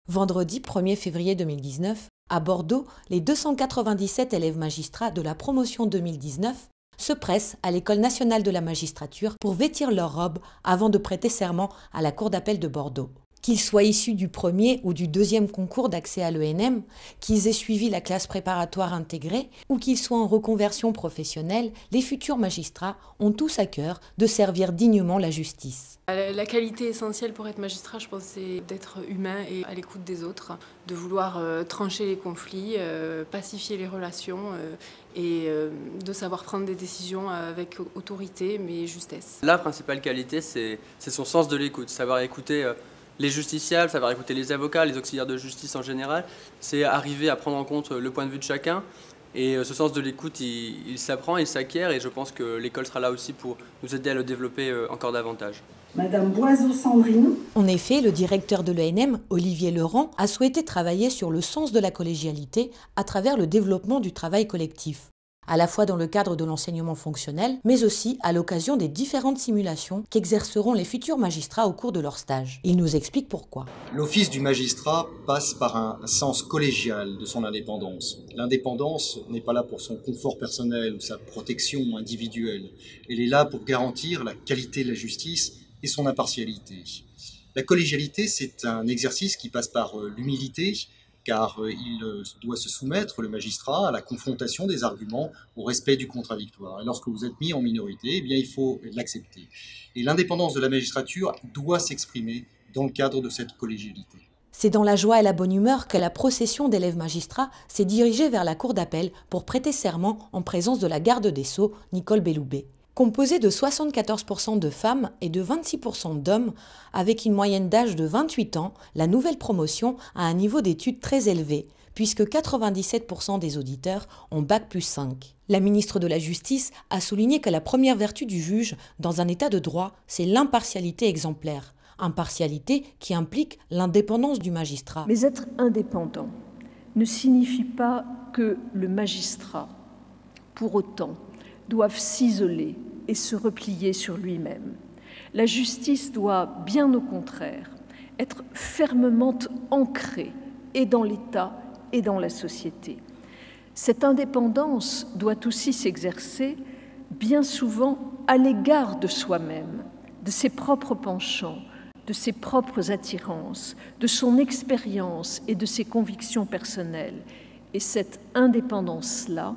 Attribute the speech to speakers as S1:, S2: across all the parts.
S1: Vendredi 1er février 2019, à Bordeaux, les 297 élèves magistrats de la promotion 2019 se pressent à l'École nationale de la magistrature pour vêtir leur robe avant de prêter serment à la Cour d'appel de Bordeaux. Qu'ils soient issus du premier ou du deuxième concours d'accès à l'ENM, qu'ils aient suivi la classe préparatoire intégrée ou qu'ils soient en reconversion professionnelle, les futurs magistrats ont tous à cœur de servir dignement la justice.
S2: La qualité essentielle pour être magistrat, je pense, c'est d'être humain et à l'écoute des autres, de vouloir trancher les conflits, pacifier les relations et de savoir prendre des décisions avec autorité mais justesse.
S3: La principale qualité, c'est son sens de l'écoute, savoir écouter les justiciables, savoir écouter les avocats, les auxiliaires de justice en général. C'est arriver à prendre en compte le point de vue de chacun. Et ce sens de l'écoute, il s'apprend, il s'acquiert, et je pense que l'école sera là aussi pour nous aider à le développer encore davantage.
S4: Madame Boiseau-Sandrine.
S1: En effet, le directeur de l'ENM, Olivier Leurent, a souhaité travailler sur le sens de la collégialité à travers le développement du travail collectif, à la fois dans le cadre de l'enseignement fonctionnel, mais aussi à l'occasion des différentes simulations qu'exerceront les futurs magistrats au cours de leur stage. Il nous explique pourquoi.
S5: L'office du magistrat passe par un sens collégial de son indépendance. L'indépendance n'est pas là pour son confort personnel ou sa protection individuelle. Elle est là pour garantir la qualité de la justice et son impartialité. La collégialité, c'est un exercice qui passe par l'humilité, car il doit se soumettre, le magistrat, à la confrontation des arguments, au respect du contradictoire. Et lorsque vous êtes mis en minorité, eh bien, il faut l'accepter. Et l'indépendance de la magistrature doit s'exprimer dans le cadre de cette collégialité.
S1: C'est dans la joie et la bonne humeur que la procession d'élèves magistrats s'est dirigée vers la cour d'appel pour prêter serment en présence de la garde des Sceaux, Nicole Belloubet. Composée de 74% de femmes et de 26% d'hommes, avec une moyenne d'âge de 28 ans, la nouvelle promotion a un niveau d'études très élevé, puisque 97% des auditeurs ont Bac+5. La ministre de la Justice a souligné que la première vertu du juge dans un état de droit, c'est l'impartialité exemplaire. Impartialité qui implique l'indépendance du magistrat.
S6: Mais être indépendant ne signifie pas que le magistrat, pour autant, doivent s'isoler et se replier sur lui-même. La justice doit, bien au contraire, être fermement ancrée et dans l'État et dans la société. Cette indépendance doit aussi s'exercer bien souvent à l'égard de soi-même, de ses propres penchants, de ses propres attirances, de son expérience et de ses convictions personnelles. Et cette indépendance-là,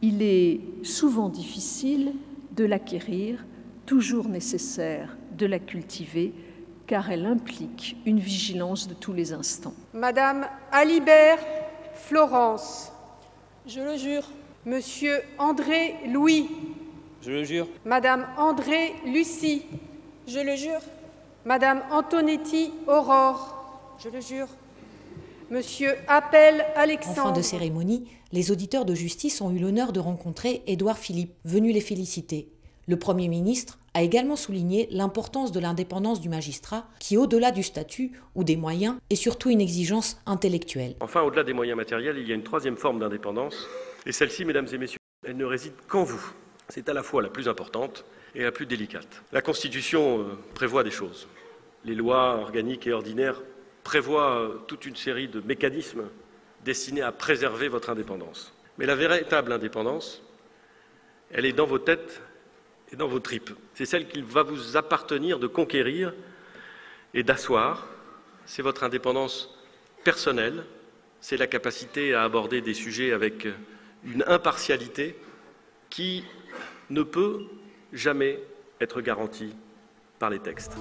S6: il est souvent difficile de l'acquérir, toujours nécessaire de la cultiver, car elle implique une vigilance de tous les instants.
S7: Madame Alibert Florence.
S8: Je le jure.
S7: Monsieur André Louis.
S9: Je le jure.
S7: Madame André Lucie.
S8: Je le jure.
S7: Madame Antonetti Aurore.
S8: Je le jure.
S7: Monsieur Appel Alexandre.
S1: En fin de cérémonie, les auditeurs de justice ont eu l'honneur de rencontrer Édouard Philippe, venu les féliciter. Le Premier ministre a également souligné l'importance de l'indépendance du magistrat qui, au-delà du statut ou des moyens, est surtout une exigence intellectuelle.
S9: Enfin, au-delà des moyens matériels, il y a une troisième forme d'indépendance. Et celle-ci, mesdames et messieurs, elle ne réside qu'en vous. C'est à la fois la plus importante et la plus délicate. La Constitution prévoit des choses. Les lois organiques et ordinaires prévoit toute une série de mécanismes destinés à préserver votre indépendance. Mais la véritable indépendance, elle est dans vos têtes et dans vos tripes. C'est celle qu'il va vous appartenir de conquérir et d'asseoir. C'est votre indépendance personnelle, c'est la capacité à aborder des sujets avec une impartialité qui ne peut jamais être garantie par les textes.